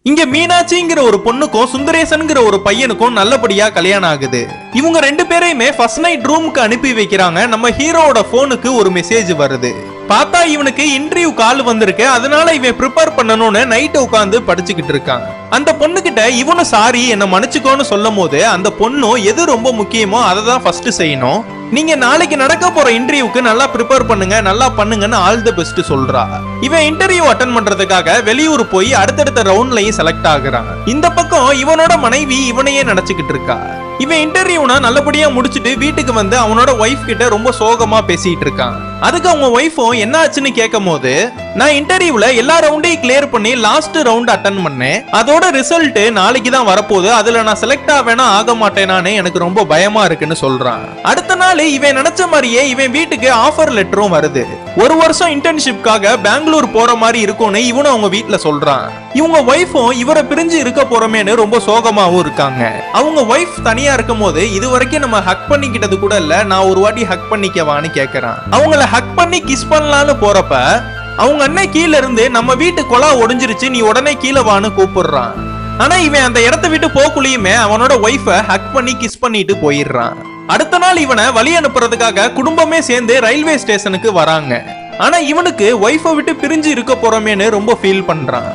இங்க மீனாட்சிங்கிற ஒரு பொண்ணுக்கும் சுந்தரேசன்ங்கிற ஒரு பையனுக்கும் நல்லபடியா கல்யாணம் ஆகுது. இவங்க ரெண்டு பேரையுமே ஃபர்ஸ்ட் நைட் ரூமுக்கு அனுப்பி வைக்கிறாங்க. நம்ம ஹீரோவோட போனுக்கு ஒரு மெசேஜ் வருது. பார்த்தா இவனுக்கு இன்டர்வியூ கால் வந்திருக்கு. அதனால இவன் ப்ரிப்பேர் பண்ணணும்னு நைட் உட்காந்து படிச்சுக்கிட்டு இருக்காங்க. அந்த பொண்ணு கிட்ட இவனு சாரி என்ன மன்னிச்சுக்கோன்னு சொல்லும் போது அந்த பொண்ணு எது ரொம்ப முக்கியமோ அதை தான் ஃபர்ஸ்ட் செய்யணும். நீங்க நாளைக்கு நடக்க போற இன்டர்வியூக்கு நல்லா ப்ரிப்பேர் பண்ணுங்க, நல்லா பண்ணுங்கன்னு ஆல் தி பெஸ்ட் சொல்றா. இவன் இன்டர்வியூ அட்டென்ட் பண்றதுக்காக வெளியூர் போய் அடுத்தடுத்த ரவுண்ட்லயும் செலக்ட் ஆகுறான். இந்த பக்கம் இவனோட மனைவி இவனையே நினைச்சுக்கிட்டு இருக்கா. இவன் இன்டர்வியூனா நல்லபடியா முடிச்சுட்டு வீட்டுக்கு வந்து அவனோட ஒய்ஃப் கிட்ட ரொம்ப சோகமா பேசிட்டு இருக்கான். அதுக்கு அவங்க ஒய்ஃபும் என்ன ஆச்சுன்னு கேட்கும் போது, நான் இன்டர்வியூல எல்லா ரவுண்டையும் கிளியர் பண்ணி லாஸ்ட் ரவுண்ட் அட்டென்ட் பண்ணேன். அதோட ரிசல்ட் நாளைக்கு தான் வரப்போகுது. அதுல நான் செலக்ட் ஆவேனா ஆக மாட்டேனானே எனக்கு ரொம்ப பயமா இருக்குன்னு சொல்றான். அடுத்த நாள் இவன் நினைச்ச மாதிரியே இவன் வீட்டுக்கு ஆஃபர் லெட்டரும் வருது. ஒரு வருஷம் இன்டர்ன்ஷிப்காக பெங்களூர் போற மாதிரி இருக்கும்னு இவனும் அவங்க வீட்டுல சொல்றான். இவங்க ஒய்ஃபும் இவரை பிரிஞ்சு இருக்க போறமேன்னு ரொம்ப சோகமாவும் இருக்காங்க. அவங்க ஒய்ஃப் தனியா இருக்கும் போது இது வரைக்கும் நம்ம ஹக் பண்ணிக்கிட்டது கூட இல்ல, நான் ஒரு வாட்டி ஹக் பண்ணிக்கவான்னு கேக்குறான். அவங்கள ஹக் பண்ணி கிஸ் பண்ணலான்னு போறப்ப அவங்க அண்ணன் கீழ இருந்து நம்ம வீட்டு கொலா ஒடிஞ்சிருச்சு, நீ உடனே கீழே வான்னு கூப்பிடுறான். ஆனா இவன் அந்த இடத்த விட்டு போக்குள்ளயுமே அவனோட ஒய்ஃப ஹக் பண்ணி கிஸ் பண்ணிட்டு போயிடுறான். அடுத்த நாள் இவனை வழி அனுப்புறதுக்காக குடும்பமே சேர்ந்து ரயில்வே ஸ்டேஷனுக்கு வராங்க. ஆனா இவனுக்கு ஒய்ஃபை விட்டு பிரிஞ்சு இருக்க போறமேன்னு ரொம்ப ஃபீல் பண்றான்.